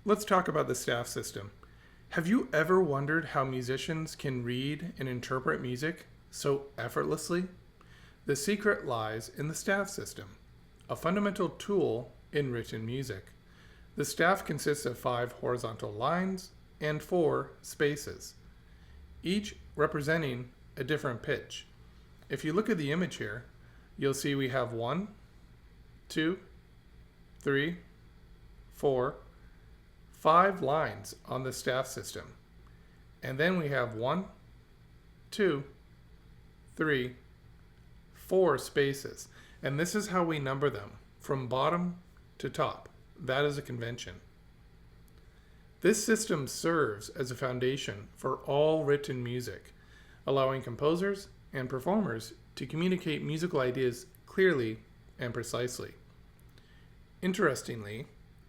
Let's talk about the staff system. Have you ever wondered how musicians can read and interpret music so effortlessly? The secret lies in the staff system, a fundamental tool in written music. The staff consists of 5 horizontal lines and 4 spaces, each representing a different pitch. If you look at the image here, you'll see we have 1, 2, 3, 4, 5 lines on the staff system. And then we have 1, 2, 3, 4 spaces. And this is how we number them, from bottom to top. That is a convention. This system serves as a foundation for all written music, allowing composers and performers to communicate musical ideas clearly and precisely. Interestingly,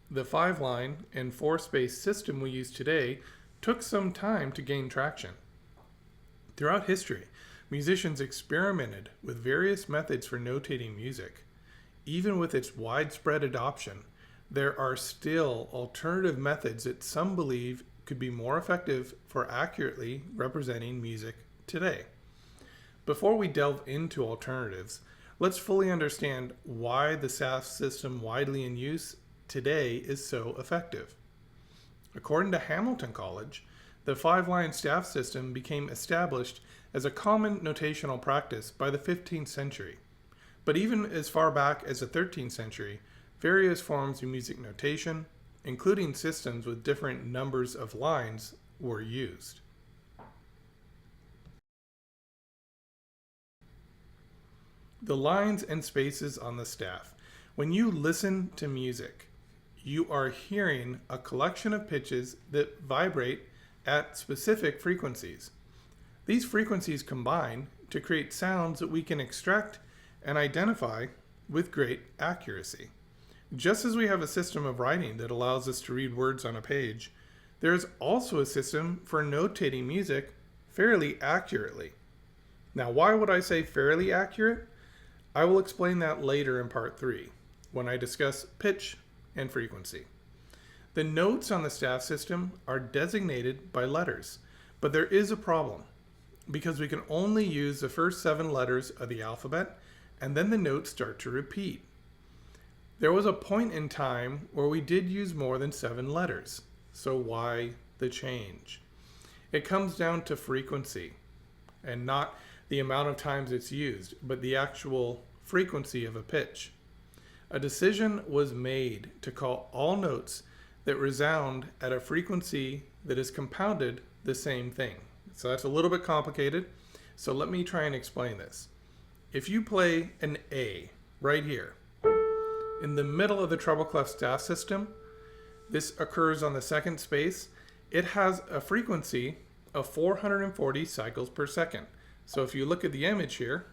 the 5-line and 4-space system we use today took some time to gain traction. Throughout history, musicians experimented with various methods for notating music. Even with its widespread adoption, there are still alternative methods that some believe could be more effective for accurately representing music today. Before we delve into alternatives, let's fully understand why the staff system widely in use today is so effective. According to Hamilton College, the 5-line staff system became established as a common notational practice by the 15th century. But even as far back as the 13th century, various forms of music notation, including systems with different numbers of lines, were used. The lines and spaces on the staff. When you listen to music, you are hearing a collection of pitches that vibrate at specific frequencies. These frequencies combine to create sounds that we can extract and identify with great accuracy. Just as we have a system of writing that allows us to read words on a page, there is also a system for notating music fairly accurately. Now, why would I say fairly accurate? I will explain that later in part 3, when I discuss pitch and frequency. The notes on the staff system are designated by letters, but there is a problem, because we can only use the first 7 letters of the alphabet, and then the notes start to repeat. There was a point in time where we did use more than 7 letters, so why the change? It comes down to frequency, and not the amount of times it's used, but the actual frequency of a pitch. A decision was made to call all notes that resound at a frequency that is compounded the same thing. So that's a little bit complicated, so let me try and explain this. If you play an A right here, in the middle of the treble clef staff system, this occurs on the 2nd space. It has a frequency of 440 cycles per second. So if you look at the image here,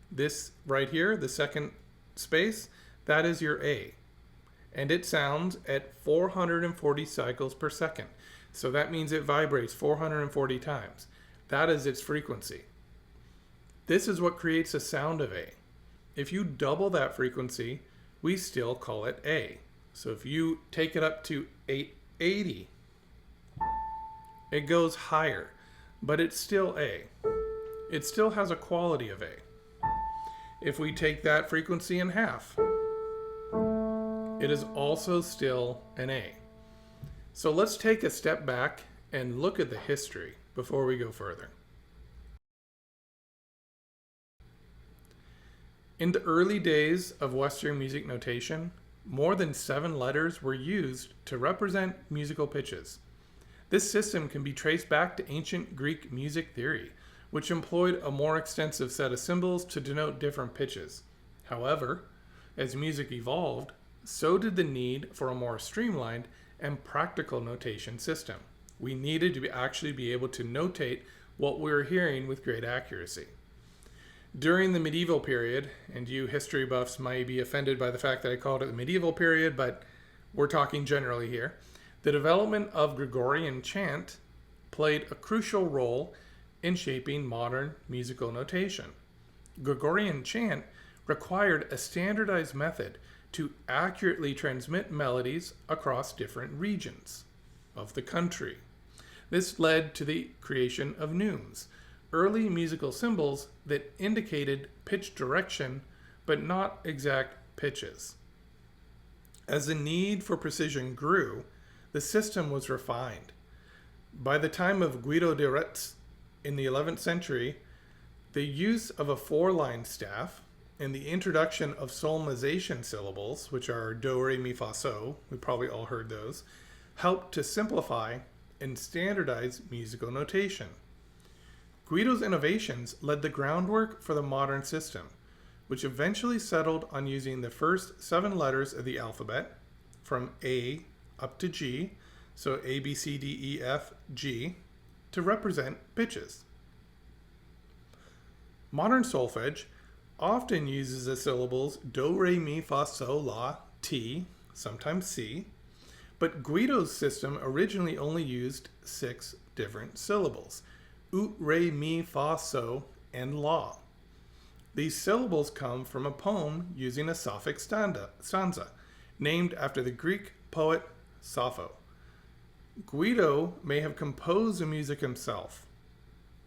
this right here, the 2nd space, that is your A. And it sounds at 440 cycles per second. So that means it vibrates 440 times. That is its frequency. This is what creates a sound of A. If you double that frequency, we still call it A. So if you take it up to 880, it goes higher, but it's still A. It still has a quality of A. If we take that frequency in half, it is also still an A. So let's take a step back and look at the history before we go further. In the early days of Western music notation, more than 7 letters were used to represent musical pitches. This system can be traced back to ancient Greek music theory, which employed a more extensive set of symbols to denote different pitches. However, as music evolved, so did the need for a more streamlined and practical notation system. We needed to actually be able to notate what we were hearing with great accuracy. During the medieval period, and you history buffs might be offended by the fact that I called it the medieval period, but we're talking generally here, the development of Gregorian chant played a crucial role in shaping modern musical notation. Gregorian chant required a standardized method to accurately transmit melodies across different regions. of the country. This led to the creation of neumes, early musical symbols that indicated pitch direction but not exact pitches. As the need for precision grew, the system was refined. By the time of Guido de Retz in the 11th century, the use of a 4-line staff and the introduction of solmization syllables, which are do, re, mi, fa, so, we probably all heard those, helped to simplify and standardize musical notation. Guido's innovations led the groundwork for the modern system, which eventually settled on using the first 7 letters of the alphabet, from A up to G, so A, B, C, D, E, F, G, to represent pitches. Modern solfege often uses the syllables do, re, mi, fa, so, la, ti, sometimes si, but Guido's system originally only used 6 different syllables, ut, re, mi, fa, so, and la. These syllables come from a poem using a Sapphic stanza, named after the Greek poet Sappho. Guido may have composed the music himself,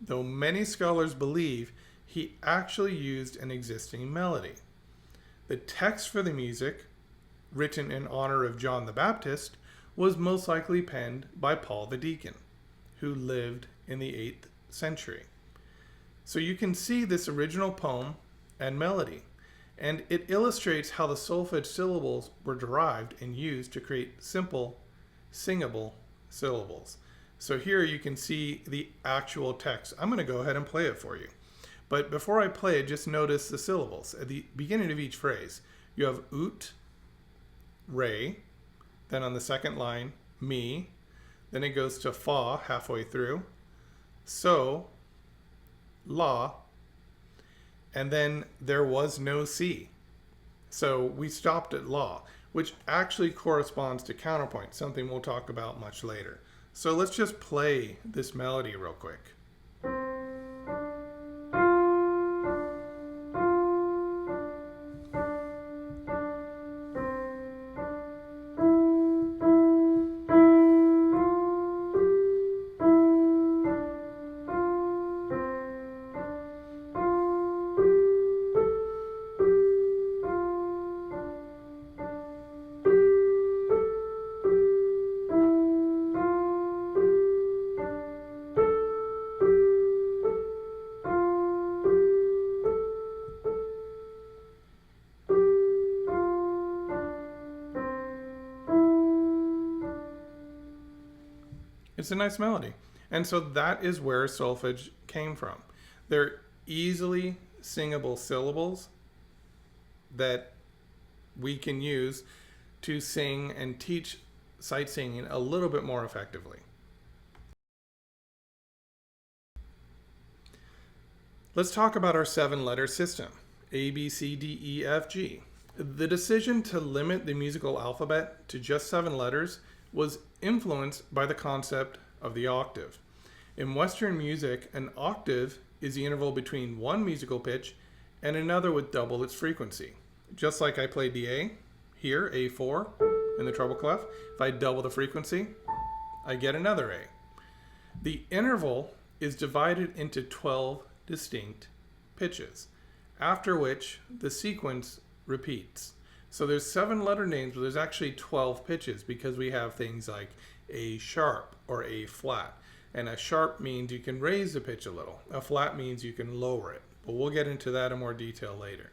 though many scholars believe he actually used an existing melody. The text for the music, written in honor of John the Baptist, was most likely penned by Paul the Deacon, who lived in the 8th century. So you can see this original poem and melody, and it illustrates how the solfege syllables were derived and used to create simple, singable syllables. So here you can see the actual text. I'm going to go ahead and play it for you. But before I play it, just notice the syllables. At the beginning of each phrase, you have ut, re, then on the second line, mi, then it goes to fa halfway through, so, la, and then there was no si. So we stopped at la, which actually corresponds to counterpoint, something we'll talk about much later. So let's just play this melody real quick. It's a nice melody. And so that is where solfege came from. They're easily singable syllables that we can use to sing and teach sight singing a little bit more effectively. Let's talk about our 7-letter system, A, B, C, D, E, F, G. The decision to limit the musical alphabet to just 7 letters was influenced by the concept of the octave. In Western music, an octave is the interval between one musical pitch and another with double its frequency. Just like I played the A, here, A4, in the treble clef, if I double the frequency, I get another A. The interval is divided into 12 distinct pitches, after which the sequence repeats. So there's 7-letter names, but there's actually 12 pitches because we have things like A sharp or A flat. And a sharp means you can raise the pitch a little. A flat means you can lower it. But we'll get into that in more detail later.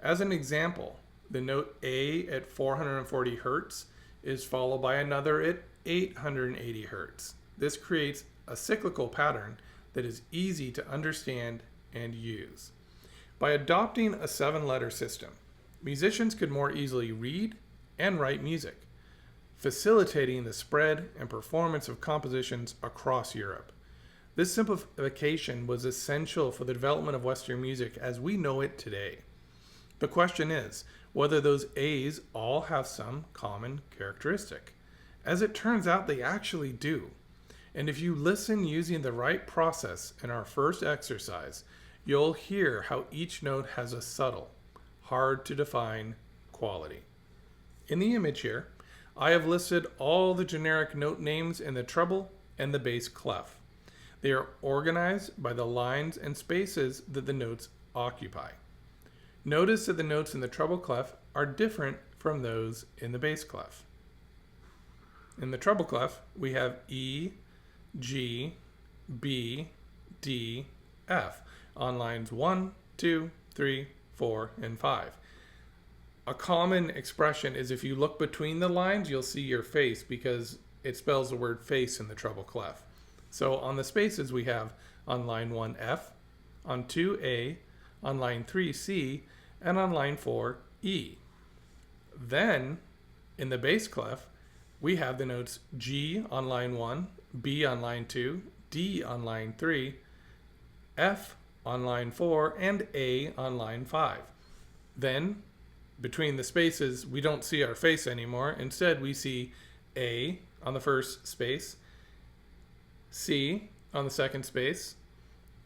As an example, the note A at 440 hertz is followed by another at 880 hertz. This creates a cyclical pattern that is easy to understand and use. By adopting a 7-letter system, musicians could more easily read and write music, facilitating the spread and performance of compositions across Europe. This simplification was essential for the development of Western music as we know it today. The question is whether those A's all have some common characteristic. As it turns out, they actually do. And if you listen using the right process in our first exercise, you'll hear how each note has a subtle, hard to define quality. In the image here, I have listed all the generic note names in the treble and the bass clef. They are organized by the lines and spaces that the notes occupy. Notice that the notes in the treble clef are different from those in the bass clef. In the treble clef, we have E, G, B, D, F on lines 1, 2, 3, 4, and 5. A common expression is if you look between the lines, you'll see your face because it spells the word face in the treble clef. So on the spaces, we have on line 1, F, on 2, A, on line 3, C, and on line 4, E. Then, in the bass clef, we have the notes G on line 1, B on line 2, D on line 3, F on line 4, and A on line 5. Then, between the spaces, we don't see our face anymore. Instead, we see A on the first space, C on the second space,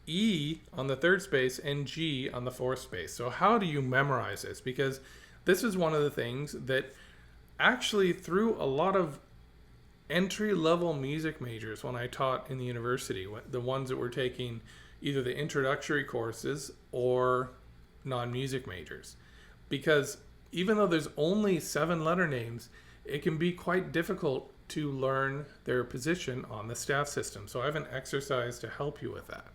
E on the third space, and G on the fourth space. So how do you memorize this? Because this is one of the things that actually threw a lot of entry-level music majors when I taught in the university, the ones that were taking either the introductory courses or non-music majors. Because even though there's only 7 letter names, it can be quite difficult to learn their position on the staff system. So I have an exercise to help you with that.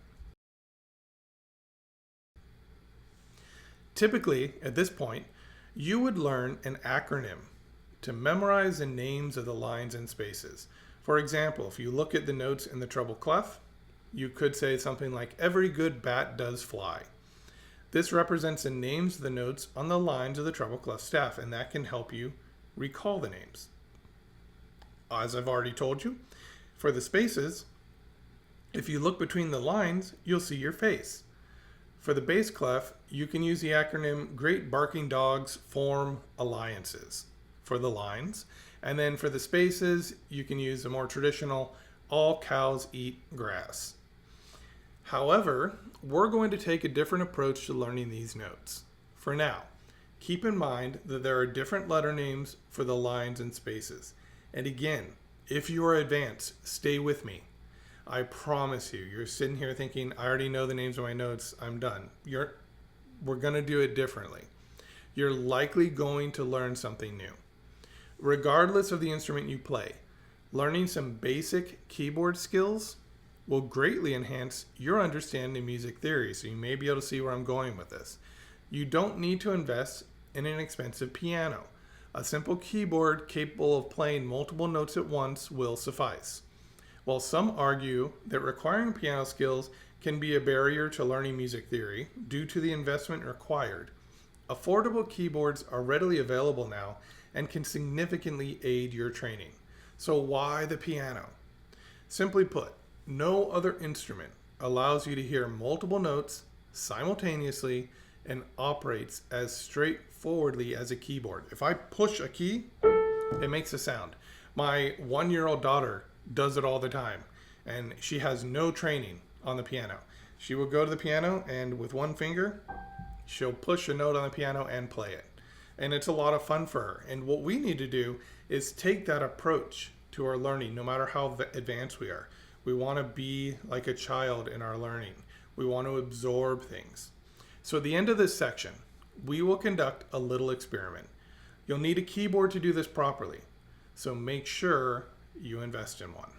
Typically, at this point, you would learn an acronym to memorize the names of the lines and spaces. For example, if you look at the notes in the treble clef, you could say something like, "Every good bat does fly." This represents the names of the notes on the lines of the treble clef staff, and that can help you recall the names. As I've already told you, for the spaces, if you look between the lines, you'll see your face. For the bass clef, you can use the acronym Great Barking Dogs Form Alliances for the lines. And then for the spaces, you can use the more traditional All Cows Eat Grass. However, we're going to take a different approach to learning these notes. For now, keep in mind that there are different letter names for the lines and spaces. And again, if you are advanced, stay with me. I promise you're sitting here thinking, I already know the names of my notes, I'm done. We're going to do it differently. You're likely going to learn something new. Regardless of the instrument you play, learning some basic keyboard skills will greatly enhance your understanding of music theory, so you may be able to see where I'm going with this. You don't need to invest in an expensive piano. A simple keyboard capable of playing multiple notes at once will suffice. While some argue that requiring piano skills can be a barrier to learning music theory due to the investment required, affordable keyboards are readily available now and can significantly aid your training. So why the piano? Simply put, no other instrument allows you to hear multiple notes simultaneously and operates as straightforwardly as a keyboard. If I push a key, it makes a sound. My 1-year-old daughter does it all the time, and she has no training on the piano. She will go to the piano and with one finger, she'll push a note on the piano and play it. And it's a lot of fun for her. And what we need to do is take that approach to our learning, no matter how advanced we are. We want to be like a child in our learning. We want to absorb things. So at the end of this section, we will conduct a little experiment. You'll need a keyboard to do this properly, so make sure you invest in one.